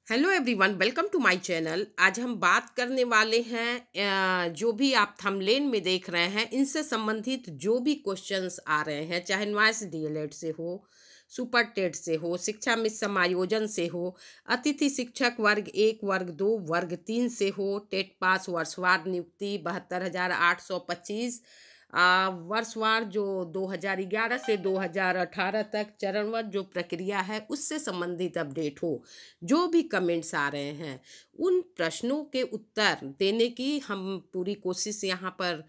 Hello everyone, welcome to my channel. आज हम बात करने वाले हैं जो भी आप थंबनेल में देख रहे हैं इनसे संबंधित जो भी क्वेश्चंस आ रहे हैं, चाहे न्वाइस डीएलएड से हो, सुपर टेट से हो, शिक्षा में समायोजन से हो, अतिथि शिक्षक वर्ग 1, वर्ग 2, वर्ग 3 से हो, टेट पास वर्षवार नियुक्ति 72,825, वर्षवार जो 2011 से 2018 तक चरणबद्ध जो प्रक्रिया है उससे संबंधित अपडेट हो। जो भी कमेंट्स आ रहे हैं उन प्रश्नों के उत्तर देने की हम पूरी कोशिश यहाँ पर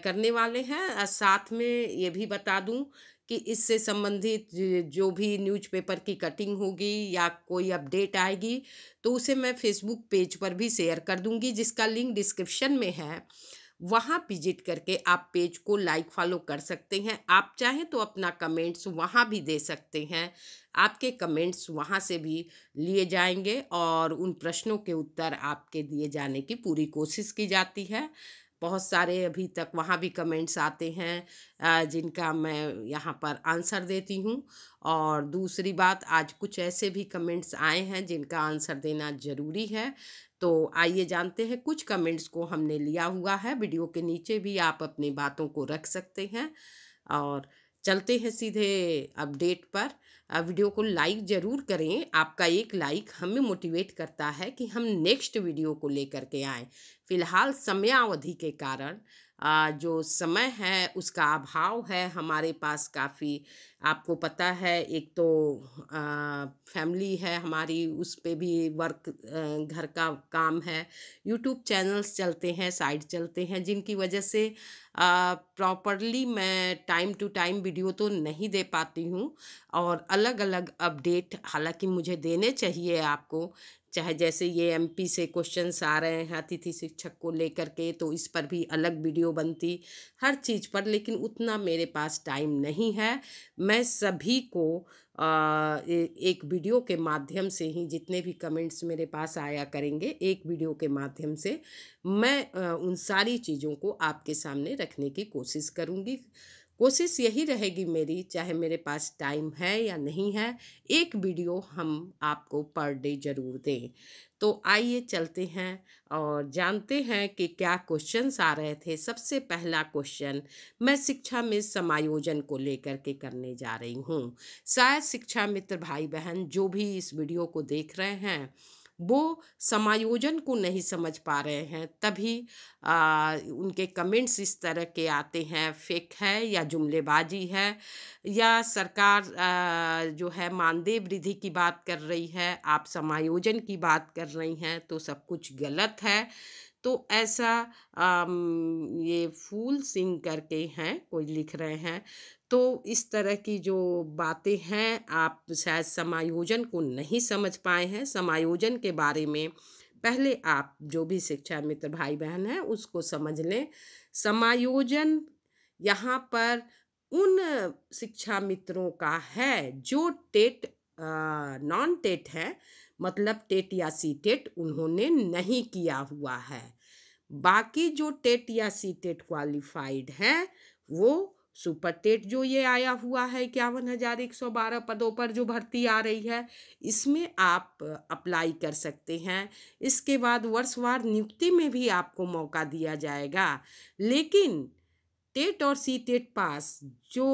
करने वाले हैं। साथ में ये भी बता दूं कि इससे संबंधित जो भी न्यूज़पेपर की कटिंग होगी या कोई अपडेट आएगी तो उसे मैं फेसबुक पेज पर भी शेयर कर दूंगी, जिसका लिंक डिस्क्रिप्शन में है। वहाँ विजिट करके आप पेज को लाइक फॉलो कर सकते हैं। आप चाहें तो अपना कमेंट्स वहाँ भी दे सकते हैं। आपके कमेंट्स वहाँ से भी लिए जाएंगे और उन प्रश्नों के उत्तर आपके दिए जाने की पूरी कोशिश की जाती है। बहुत सारे अभी तक वहाँ भी कमेंट्स आते हैं जिनका मैं यहाँ पर आंसर देती हूँ। और दूसरी बात, आज कुछ ऐसे भी कमेंट्स आए हैं जिनका आंसर देना ज़रूरी है। तो आइए जानते हैं, कुछ कमेंट्स को हमने लिया हुआ है। वीडियो के नीचे भी आप अपनी बातों को रख सकते हैं और चलते हैं सीधे अपडेट पर। वीडियो को लाइक ज़रूर करें। आपका एक लाइक हमें मोटिवेट करता है कि हम नेक्स्ट वीडियो को लेकर के आएँ। फ़िलहाल समयावधि के कारण जो समय है उसका अभाव है हमारे पास काफ़ी। आपको पता है, एक तो फैमिली है हमारी, उस पे भी वर्क, घर का काम है, यूट्यूब चैनल्स चलते हैं, साइट चलते हैं, जिनकी वजह से प्रॉपरली मैं टाइम टू टाइम वीडियो तो नहीं दे पाती हूँ। और अलग अलग अपडेट हालांकि मुझे देने चाहिए आपको, चाहे जैसे ये एमपी से क्वेश्चंस आ रहे हैं अतिथि शिक्षक को लेकर के, तो इस पर भी अलग वीडियो बनती हर चीज़ पर, लेकिन उतना मेरे पास टाइम नहीं है। मैं सभी को एक वीडियो के माध्यम से ही, जितने भी कमेंट्स मेरे पास आया करेंगे, एक वीडियो के माध्यम से मैं उन सारी चीज़ों को आपके सामने रखने की कोशिश करूँगी। कोशिश यही रहेगी मेरी, चाहे मेरे पास टाइम है या नहीं है, एक वीडियो हम आपको पर डे ज़रूर दें। तो आइए चलते हैं और जानते हैं कि क्या क्वेश्चंस आ रहे थे। सबसे पहला क्वेश्चन मैं शिक्षा में समायोजन को लेकर के करने जा रही हूँ। शायद शिक्षा मित्र भाई बहन जो भी इस वीडियो को देख रहे हैं वो समायोजन को नहीं समझ पा रहे हैं, तभी उनके कमेंट्स इस तरह के आते हैं, फेक है या जुमलेबाजी है, या सरकार जो है मानदेय वृद्धि की बात कर रही है, आप समायोजन की बात कर रही हैं, तो सब कुछ गलत है। तो ऐसा ये फूल सिंह करके हैं, कोई लिख रहे हैं। तो इस तरह की जो बातें हैं, आप शायद समायोजन को नहीं समझ पाए हैं। समायोजन के बारे में पहले आप जो भी शिक्षा मित्र भाई बहन हैं उसको समझ लें। समायोजन यहाँ पर उन शिक्षा मित्रों का है जो टेट नॉन टेट है, मतलब टेट या सी टेट उन्होंने नहीं किया हुआ है। बाकी जो टेट या सी टेट क्वालिफाइड हैं वो सुपर टेट जो ये आया हुआ है 51,112 पदों पर जो भर्ती आ रही है, इसमें आप अप्लाई कर सकते हैं। इसके बाद वर्षवार नियुक्ति में भी आपको मौका दिया जाएगा। लेकिन टेट और सी टेट पास जो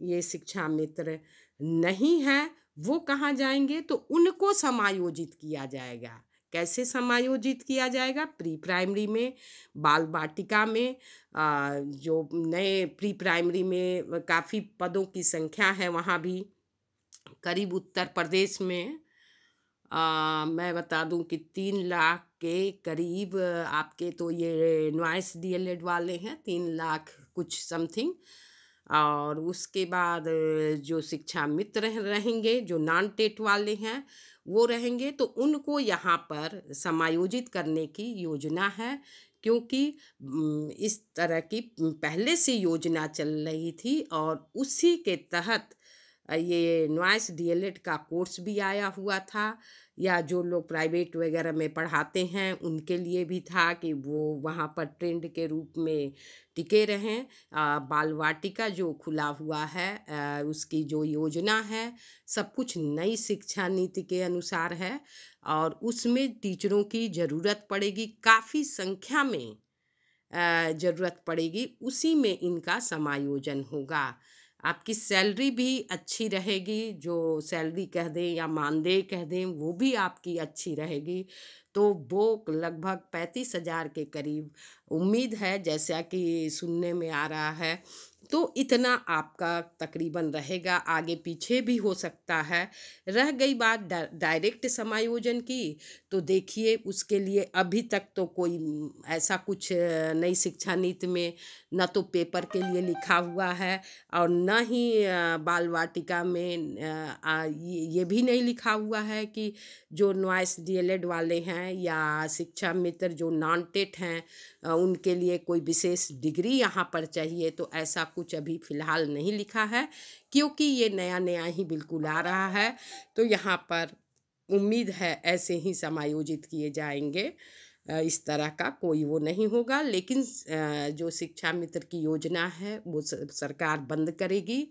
ये शिक्षा मित्र नहीं है वो कहाँ जाएंगे, तो उनको समायोजित किया जाएगा। कैसे समायोजित किया जाएगा? प्री प्राइमरी में, बाल बाटिका में, जो नए प्री प्राइमरी में काफ़ी पदों की संख्या है, वहाँ भी करीब उत्तर प्रदेश में मैं बता दूं कि 3 लाख के करीब आपके तो ये नॉइस डीएलएड वाले हैं, 3 लाख कुछ समथिंग। और उसके बाद जो शिक्षा मित्र रहेंगे, जो नॉन टेट वाले हैं वो रहेंगे, तो उनको यहाँ पर समायोजित करने की योजना है। क्योंकि इस तरह की पहले से योजना चल रही थी और उसी के तहत ये नॉइस डीएलएड का कोर्स भी आया हुआ था, या जो लोग प्राइवेट वगैरह में पढ़ाते हैं उनके लिए भी था कि वो वहाँ पर ट्रेंड के रूप में टिके रहें। बाल वाटिका जो खुला हुआ है, उसकी जो योजना है सब कुछ नई शिक्षा नीति के अनुसार है, और उसमें टीचरों की ज़रूरत पड़ेगी, काफ़ी संख्या में ज़रूरत पड़ेगी, उसी में इनका समायोजन होगा। आपकी सैलरी भी अच्छी रहेगी, जो सैलरी कह दें या मानदेय कह दें वो भी आपकी अच्छी रहेगी। तो वो लगभग 35,000 के करीब उम्मीद है, जैसा कि सुनने में आ रहा है। तो इतना आपका तकरीबन रहेगा, आगे पीछे भी हो सकता है। रह गई बात डायरेक्ट समायोजन की, तो देखिए उसके लिए अभी तक तो कोई ऐसा कुछ नई शिक्षा नीति में न तो पेपर के लिए लिखा हुआ है, और न ही बाल वाटिका में ये भी नहीं लिखा हुआ है कि जो नॉइस डीएलएड वाले हैं या शिक्षा मित्र जो नॉन टेट हैं उनके लिए कोई विशेष डिग्री यहाँ पर चाहिए। तो ऐसा कुछ अभी फ़िलहाल नहीं लिखा है, क्योंकि ये नया नया ही बिल्कुल आ रहा है। तो यहाँ पर उम्मीद है ऐसे ही समायोजित किए जाएंगे। इस तरह का कोई वो नहीं होगा, लेकिन जो शिक्षा मित्र की योजना है वो सरकार बंद करेगी।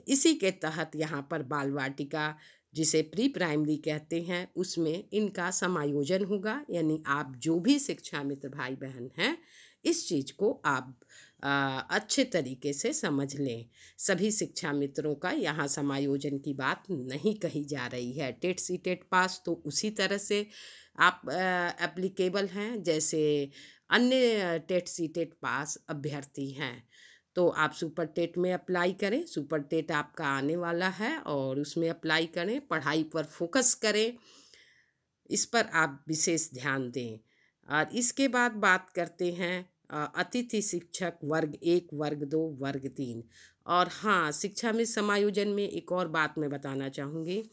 इसी के तहत यहाँ पर बाल वाटिका, जिसे प्री प्राइमरी कहते हैं, उसमें इनका समायोजन होगा। यानी आप जो भी शिक्षा मित्र भाई बहन हैं, इस चीज़ को आप अच्छे तरीके से समझ लें। सभी शिक्षा मित्रों का यहाँ समायोजन की बात नहीं कही जा रही है। टेट सी टेट पास तो उसी तरह से आप एप्लीकेबल हैं जैसे अन्य टेट सी टेट पास अभ्यर्थी हैं। तो आप सुपर टेट में अप्लाई करें, सुपर टेट आपका आने वाला है और उसमें अप्लाई करें, पढ़ाई पर फोकस करें, इस पर आप विशेष ध्यान दें। और इसके बाद बात करते हैं अतिथि शिक्षक वर्ग 1, वर्ग 2, वर्ग 3। और हाँ, शिक्षा में समायोजन में एक और बात मैं बताना चाहूँगी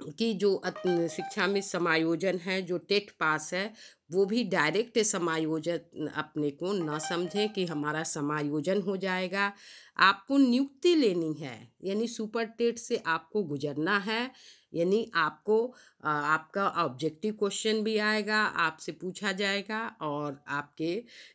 कि जो शिक्षा में समायोजन है, जो टेट पास है, वो भी डायरेक्ट समायोजन अपने को न समझें कि हमारा समायोजन हो जाएगा। आपको नियुक्ति लेनी है, यानी सुपर टेट से आपको गुजरना है। यानी आपको आपका ऑब्जेक्टिव क्वेश्चन भी आएगा, आपसे पूछा जाएगा, और आपके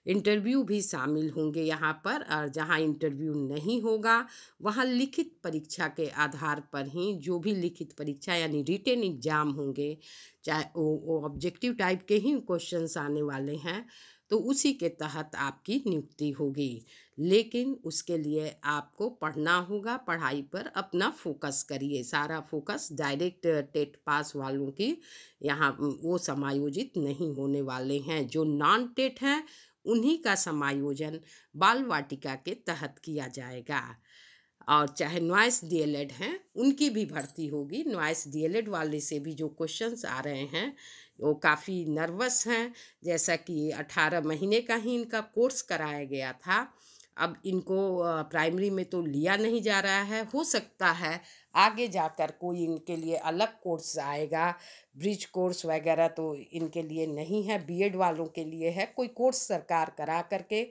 इंटरव्यू भी शामिल होंगे यहाँ पर। और जहाँ इंटरव्यू नहीं होगा वहाँ लिखित परीक्षा के आधार पर ही, जो भी लिखित परीक्षा यानी रिटेन एग्जाम होंगे, चाहे वो ऑब्जेक्टिव टाइप के ही क्वेश्चंस आने वाले हैं, तो उसी के तहत आपकी नियुक्ति होगी। लेकिन उसके लिए आपको पढ़ना होगा, पढ़ाई पर अपना फोकस करिए। सारा फोकस डायरेक्ट टेट पास वालों की यहाँ वो समायोजित नहीं होने वाले हैं। जो नॉन टेट हैं उन्हीं का समायोजन बाल वाटिका के तहत किया जाएगा। और चाहे नॉइस डीएलएड हैं उनकी भी भर्ती होगी। नॉइस डीएलएड वाले से भी जो क्वेश्चंस आ रहे हैं वो काफ़ी नर्वस हैं, जैसा कि 18 महीने का ही इनका कोर्स कराया गया था। अब इनको प्राइमरी में तो लिया नहीं जा रहा है। हो सकता है आगे जाकर कोई इनके लिए अलग कोर्स आएगा, ब्रिज कोर्स वगैरह तो इनके लिए नहीं है, बीएड वालों के लिए है। कोई कोर्स सरकार करा करके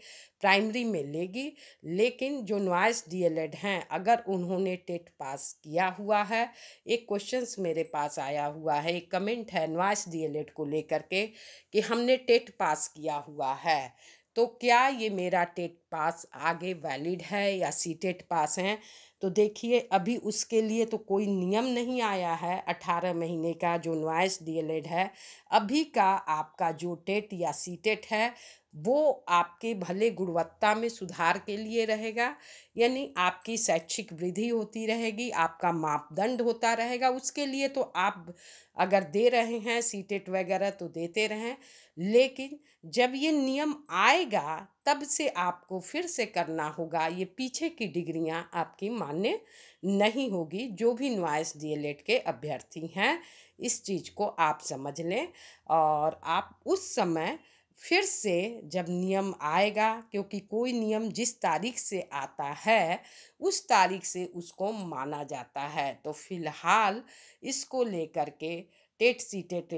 प्राइमरी में लेगी। लेकिन जो नॉइस डीएलएड हैं, अगर उन्होंने टेट पास किया हुआ है, एक क्वेश्चंस मेरे पास आया हुआ है, एक कमेंट है नॉइस डीएलएड को लेकर के कि हमने टेट पास किया हुआ है, तो क्या ये मेरा टेट पास आगे वैलिड है या सी टेट पास हैं। तो देखिए अभी उसके लिए तो कोई नियम नहीं आया है। 18 महीने का जो नॉइस डीएलएड है, अभी का आपका जो टेट या सी टेट है वो आपके भले गुणवत्ता में सुधार के लिए रहेगा। यानी आपकी शैक्षिक वृद्धि होती रहेगी, आपका मापदंड होता रहेगा। उसके लिए तो आप अगर दे रहे हैं सी टेट वगैरह तो देते रहें, लेकिन जब ये नियम आएगा तब से आपको फिर से करना होगा। ये पीछे की डिग्रियां आपकी मान्य नहीं होगी। जो भी नॉइस डीएलएड के अभ्यर्थी हैं, इस चीज़ को आप समझ लें, और आप उस समय फिर से जब नियम आएगा, क्योंकि कोई नियम जिस तारीख से आता है उस तारीख से उसको माना जाता है। तो फिलहाल इसको लेकर के टेट सी टेट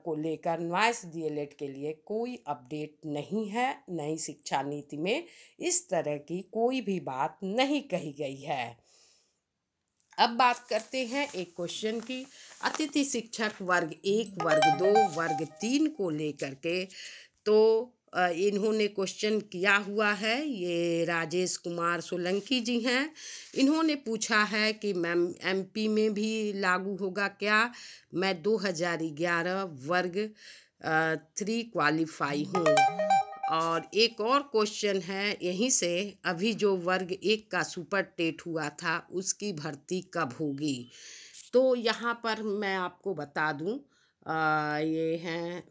को लेकर नॉइस डीएलएड के लिए कोई अपडेट नहीं है। नई शिक्षा नीति में इस तरह की कोई भी बात नहीं कही गई है। अब बात करते हैं एक क्वेश्चन की। अतिथि शिक्षक वर्ग 1, वर्ग 2, वर्ग 3 को लेकर के। तो इन्होंने क्वेश्चन किया हुआ है, ये राजेश कुमार सोलंकी जी हैं। इन्होंने पूछा है कि मैम एमपी में भी लागू होगा क्या। मैं 2011 वर्ग 3 क्वालिफाई हूँ। और एक और क्वेश्चन है यहीं से, अभी जो वर्ग 1 का सुपर टेट हुआ था उसकी भर्ती कब होगी। तो यहाँ पर मैं आपको बता दूँ, ये हैं,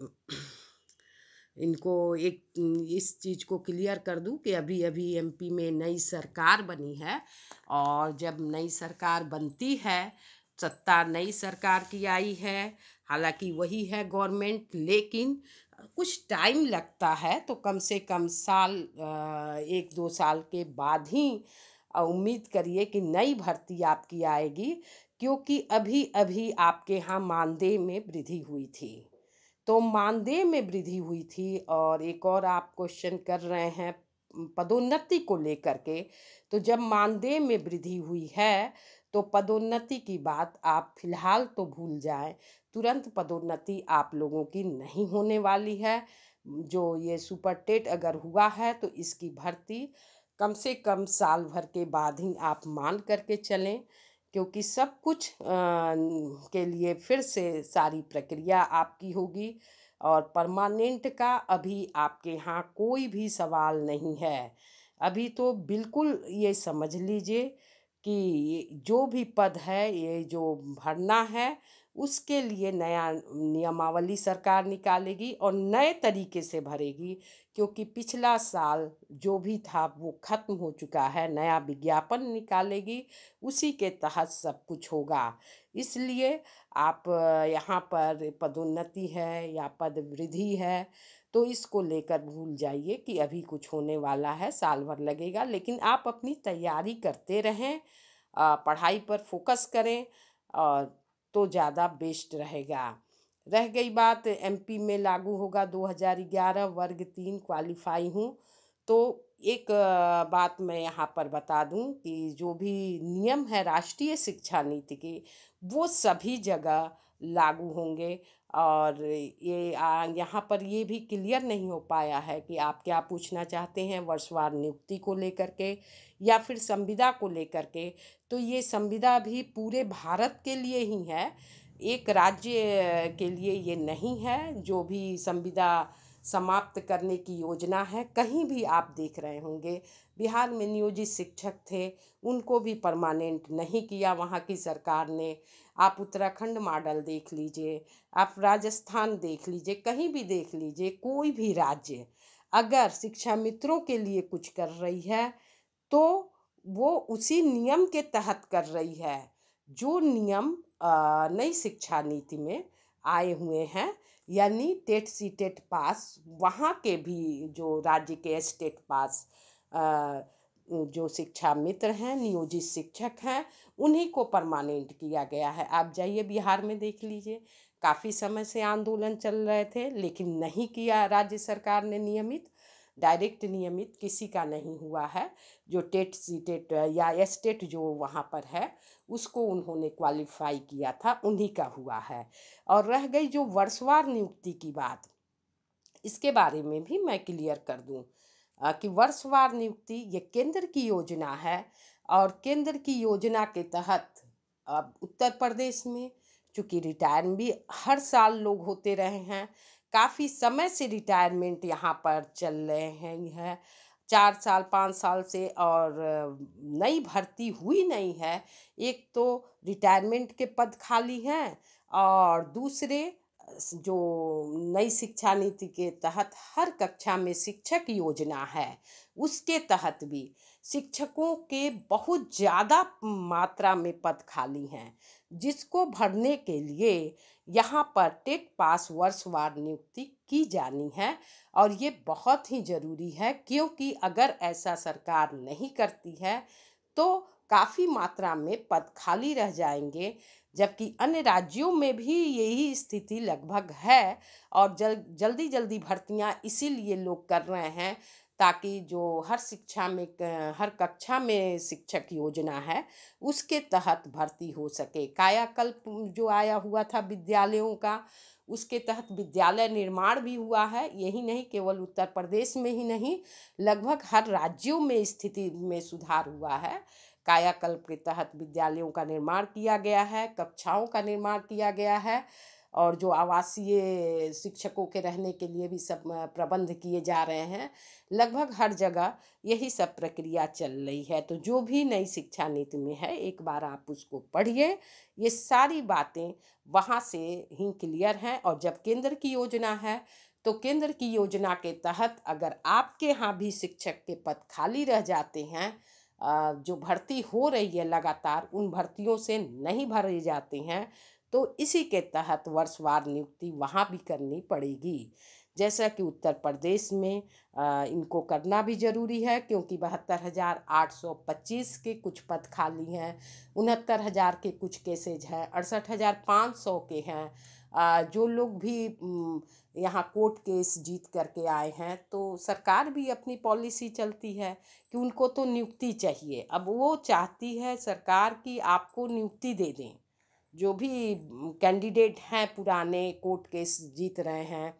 इनको एक इस चीज़ को क्लियर कर दूं कि अभी अभी एमपी में नई सरकार बनी है। और जब नई सरकार बनती है, सत्ता नई सरकार की आई है, हालांकि वही है गवर्नमेंट, लेकिन कुछ टाइम लगता है। तो कम से कम साल, 1-2 साल के बाद ही उम्मीद करिए कि नई भर्ती आपकी आएगी, क्योंकि अभी अभी आपके यहाँ मानदेय में वृद्धि हुई थी। तो मानदेय में वृद्धि हुई थी। और एक और आप क्वेश्चन कर रहे हैं पदोन्नति को लेकर के। तो जब मानदेय में वृद्धि हुई है तो पदोन्नति की बात आप फिलहाल तो भूल जाएं। तुरंत पदोन्नति आप लोगों की नहीं होने वाली है। जो ये सुपर टेट अगर हुआ है तो इसकी भर्ती कम से कम साल भर के बाद ही आप मान करके चलें, क्योंकि सब कुछ के लिए फिर से सारी प्रक्रिया आपकी होगी। और परमानेंट का अभी आपके यहाँ कोई भी सवाल नहीं है। अभी तो बिल्कुल ये समझ लीजिए कि जो भी पद है, ये जो भरना है, उसके लिए नया नियमावली सरकार निकालेगी और नए तरीके से भरेगी, क्योंकि पिछला साल जो भी था वो खत्म हो चुका है। नया विज्ञापन निकालेगी, उसी के तहत सब कुछ होगा। इसलिए आप यहाँ पर पदोन्नति है या पद वृद्धि है, तो इसको लेकर भूल जाइए कि अभी कुछ होने वाला है, साल भर लगेगा। लेकिन आप अपनी तैयारी करते रहें, पढ़ाई पर फोकस करें, और तो ज़्यादा बेस्ट रहेगा। रह गई बात एमपी में लागू होगा 2011 वर्ग 3 क्वालिफाई हूँ। तो एक बात मैं यहाँ पर बता दूँ कि जो भी नियम है राष्ट्रीय शिक्षा नीति के, वो सभी जगह लागू होंगे। और ये यहाँ पर ये भी क्लियर नहीं हो पाया है कि आप क्या पूछना चाहते हैं, वर्षवार नियुक्ति को लेकर के या फिर संविदा को लेकर के। तो ये संविदा भी पूरे भारत के लिए ही है, एक राज्य के लिए ये नहीं है। जो भी संविदा समाप्त करने की योजना है, कहीं भी आप देख रहे होंगे, बिहार में नियोजित शिक्षक थे, उनको भी परमानेंट नहीं किया वहाँ की सरकार ने। आप उत्तराखंड मॉडल देख लीजिए, आप राजस्थान देख लीजिए, कहीं भी देख लीजिए, कोई भी राज्य अगर शिक्षा मित्रों के लिए कुछ कर रही है तो वो उसी नियम के तहत कर रही है, जो नियम नई शिक्षा नीति में आए हुए हैं। यानी टेट सी टेट पास, वहाँ के भी जो राज्य के स्टेट पास जो शिक्षा मित्र हैं, नियोजित शिक्षक हैं, उन्हीं को परमानेंट किया गया है। आप जाइए बिहार में देख लीजिए, काफ़ी समय से आंदोलन चल रहे थे लेकिन नहीं किया राज्य सरकार ने नियमित। डायरेक्ट नियमित किसी का नहीं हुआ है। जो टेट सी टेट या एस्टेट जो वहाँ पर है, उसको उन्होंने क्वालिफाई किया था, उन्हीं का हुआ है। और रह गई जो वर्षवार नियुक्ति की बात, इसके बारे में भी मैं क्लियर कर दूं कि वर्षवार नियुक्ति ये केंद्र की योजना है। और केंद्र की योजना के तहत अब उत्तर प्रदेश में चूँकि रिटायरमेंट भी हर साल लोग होते रहे हैं, काफ़ी समय से रिटायरमेंट यहाँ पर चल रहे हैं 4 साल 5 साल से, और नई भर्ती हुई नहीं है। एक तो रिटायरमेंट के पद खाली हैं, और दूसरे जो नई शिक्षा नीति के तहत हर कक्षा में शिक्षक योजना है, उसके तहत भी शिक्षकों के बहुत ज़्यादा मात्रा में पद खाली हैं, जिसको भरने के लिए यहाँ पर टेट पास वर्षवार नियुक्ति की जानी है। और ये बहुत ही ज़रूरी है, क्योंकि अगर ऐसा सरकार नहीं करती है तो काफ़ी मात्रा में पद खाली रह जाएंगे, जबकि अन्य राज्यों में भी यही स्थिति लगभग है। और जल्दी जल्दी भर्तियां इसीलिए लोग कर रहे हैं ताकि जो हर शिक्षा में हर कक्षा में शिक्षक योजना है उसके तहत भर्ती हो सके। कायाकल्प जो आया हुआ था विद्यालयों का, उसके तहत विद्यालय निर्माण भी हुआ है। यही नहीं, केवल उत्तर प्रदेश में ही नहीं, लगभग हर राज्यों में स्थिति में सुधार हुआ है। कायाकल्प के तहत विद्यालयों का निर्माण किया गया है, कक्षाओं का निर्माण किया गया है, और जो आवासीय शिक्षकों के रहने के लिए भी सब प्रबंध किए जा रहे हैं। लगभग हर जगह यही सब प्रक्रिया चल रही है। तो जो भी नई शिक्षा नीति में है, एक बार आप उसको पढ़िए, ये सारी बातें वहाँ से ही क्लियर हैं। और जब केंद्र की योजना है, तो केंद्र की योजना के तहत अगर आपके यहाँ भी शिक्षक के पद खाली रह जाते हैं, जो भर्ती हो रही है लगातार, उन भर्तियों से नहीं भरे जाते हैं, तो इसी के तहत वर्षवार नियुक्ति वहाँ भी करनी पड़ेगी। जैसा कि उत्तर प्रदेश में इनको करना भी ज़रूरी है, क्योंकि 72,825 के कुछ पद खाली हैं, 69,000 के कुछ केसेज हैं, 68,500 के हैं। जो लोग भी यहाँ कोर्ट केस जीत करके आए हैं, तो सरकार भी अपनी पॉलिसी चलती है कि उनको तो नियुक्ति चाहिए। अब वो चाहती है सरकार कि आपको नियुक्ति दे दें। जो भी कैंडिडेट हैं पुराने कोर्ट केस जीत रहे हैं,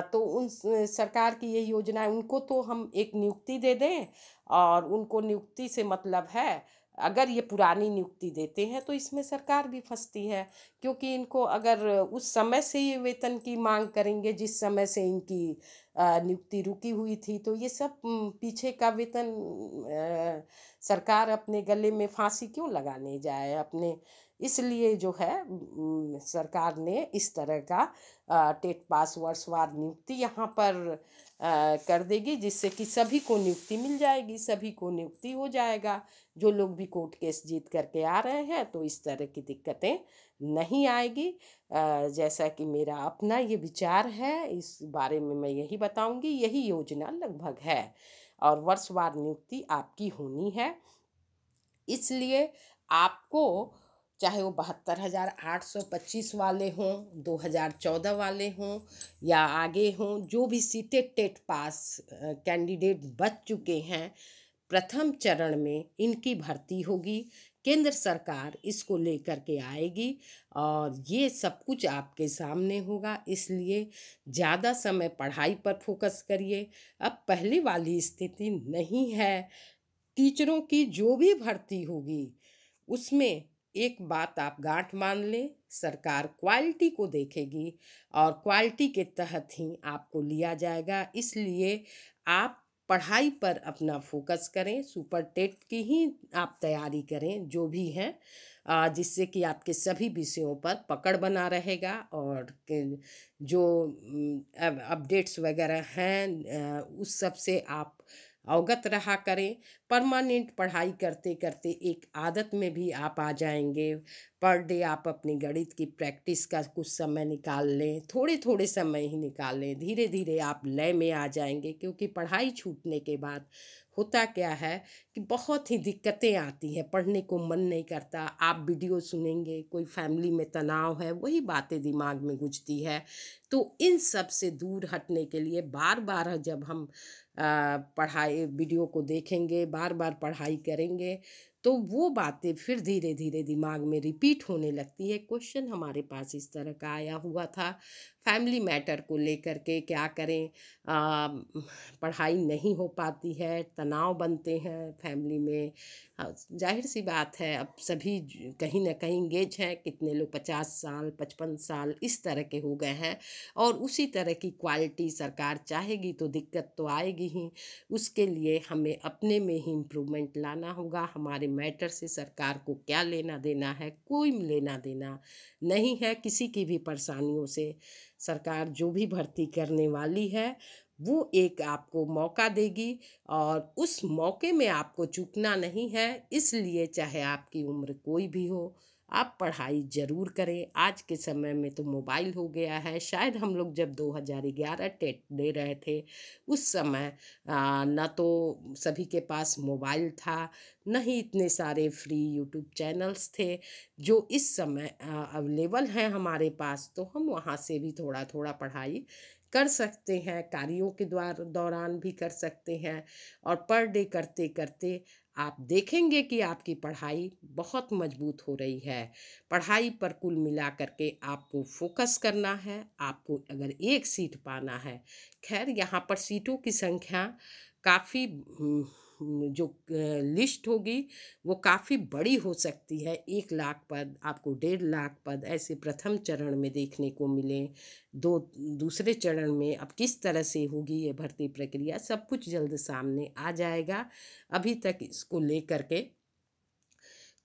तो उन सरकार की ये योजना है, उनको तो हम एक नियुक्ति दे दें। और उनको नियुक्ति से मतलब है, अगर ये पुरानी नियुक्ति देते हैं तो इसमें सरकार भी फंसती है, क्योंकि इनको अगर उस समय से ये वेतन की मांग करेंगे जिस समय से इनकी नियुक्ति रुकी हुई थी, तो ये सब पीछे का वेतन सरकार अपने गले में फांसी क्यों लगाने जाए अपने। इसलिए जो है सरकार ने इस तरह का टेट पास वर्षवार नियुक्ति यहाँ पर कर देगी, जिससे कि सभी को नियुक्ति मिल जाएगी, सभी को नियुक्ति हो जाएगा। जो लोग भी कोर्ट केस जीत करके आ रहे हैं, तो इस तरह की दिक्कतें नहीं आएगी। जैसा कि मेरा अपना ये विचार है, इस बारे में मैं यही बताऊंगी। यही योजना लगभग है, और वर्षवार नियुक्ति आपकी होनी है। इसलिए आपको, चाहे वो 72,825 वाले हों, 2014 वाले हों या आगे हों, जो भी सीटें टेट पास कैंडिडेट बच चुके हैं, प्रथम चरण में इनकी भर्ती होगी। केंद्र सरकार इसको लेकर के आएगी और ये सब कुछ आपके सामने होगा। इसलिए ज़्यादा समय पढ़ाई पर फोकस करिए। अब पहले वाली स्थिति नहीं है। टीचरों की जो भी भर्ती होगी, उसमें एक बात आप गांठ मान लें, सरकार क्वालिटी को देखेगी और क्वालिटी के तहत ही आपको लिया जाएगा। इसलिए आप पढ़ाई पर अपना फोकस करें, सुपर टेट की ही आप तैयारी करें जो भी हैं, जिससे कि आपके सभी विषयों पर पकड़ बना रहेगा। और जो अपडेट्स वगैरह हैं उस सब से आप अवगत रहा करें। परमानेंट पढ़ाई करते करते एक आदत में भी आप आ जाएंगे। पर डे आप अपनी गणित की प्रैक्टिस का कुछ समय निकाल लें, थोड़े थोड़े समय ही निकाल लें, धीरे धीरे आप लय में आ जाएंगे। क्योंकि पढ़ाई छूटने के बाद होता क्या है कि बहुत ही दिक्कतें आती हैं, पढ़ने को मन नहीं करता। आप वीडियो सुनेंगे, कोई फैमिली में तनाव है, वही बातें दिमाग में गुजती है। तो इन सब से दूर हटने के लिए बार बार जब हम पढ़ाई वीडियो को देखेंगे, बार बार पढ़ाई करेंगे, तो वो बातें फिर धीरे धीरे दिमाग में रिपीट होने लगती है। क्वेश्चन हमारे पास इस तरह का आया हुआ था, फैमिली मैटर को लेकर के क्या करें, पढ़ाई नहीं हो पाती है, तनाव बनते हैं फैमिली में। जाहिर सी बात है, अब सभी कहीं ना कहीं एंगेज हैं, कितने लोग 50 साल 55 साल इस तरह के हो गए हैं। और उसी तरह की क्वालिटी सरकार चाहेगी तो दिक्कत तो आएगी ही। उसके लिए हमें अपने में ही इम्प्रूवमेंट लाना होगा। हमारे मैटर से सरकार को क्या लेना देना है, कोई लेना देना नहीं है किसी की भी परेशानियों से। सरकार जो भी भर्ती करने वाली है वो एक आपको मौका देगी, और उस मौके में आपको चूकना नहीं है। इसलिए चाहे आपकी उम्र कोई भी हो, आप पढ़ाई ज़रूर करें। आज के समय में तो मोबाइल हो गया है। शायद हम लोग जब 2011 टेट दे रहे थे उस समय न तो सभी के पास मोबाइल था, न ही इतने सारे फ्री यूट्यूब चैनल्स थे जो इस समय अवेलेबल हैं हमारे पास। तो हम वहाँ से भी थोड़ा थोड़ा पढ़ाई कर सकते हैं, कार्यों के दौरान भी कर सकते हैं। और पर डे करते करते आप देखेंगे कि आपकी पढ़ाई बहुत मजबूत हो रही है। पढ़ाई पर कुल मिला करके आपको फोकस करना है। आपको अगर एक सीट पाना है, खैर यहाँ पर सीटों की संख्या काफ़ी जो लिस्ट होगी वो काफ़ी बड़ी हो सकती है। 1 लाख पद, आपको 1.5 लाख पद ऐसे प्रथम चरण में देखने को मिले। दूसरे चरण में अब किस तरह से होगी ये भर्ती प्रक्रिया, सब कुछ जल्द सामने आ जाएगा। अभी तक इसको लेकर के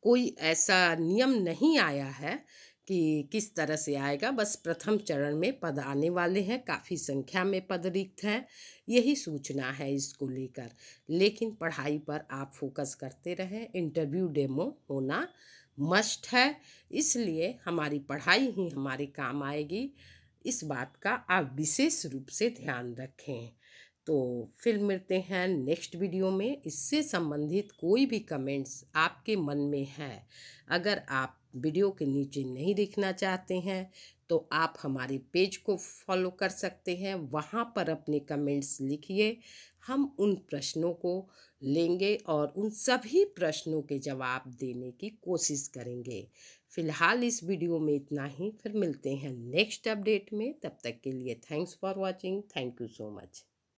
कोई ऐसा नियम नहीं आया है कि किस तरह से आएगा। बस प्रथम चरण में पद आने वाले हैं, काफ़ी संख्या में पद रिक्त हैं, यही सूचना है इसको लेकर। लेकिन पढ़ाई पर आप फोकस करते रहें। इंटरव्यू डेमो होना मस्ट है, इसलिए हमारी पढ़ाई ही हमारे काम आएगी। इस बात का आप विशेष रूप से ध्यान रखें। तो फिर मिलते हैं नेक्स्ट वीडियो में। इससे संबंधित कोई भी कमेंट्स आपके मन में है, अगर आप वीडियो के नीचे नहीं लिखना चाहते हैं तो आप हमारे पेज को फॉलो कर सकते हैं। वहाँ पर अपने कमेंट्स लिखिए, हम उन प्रश्नों को लेंगे और उन सभी प्रश्नों के जवाब देने की कोशिश करेंगे। फिलहाल इस वीडियो में इतना ही, फिर मिलते हैं नेक्स्ट अपडेट में। तब तक के लिए thanks for watching. Thank you so much.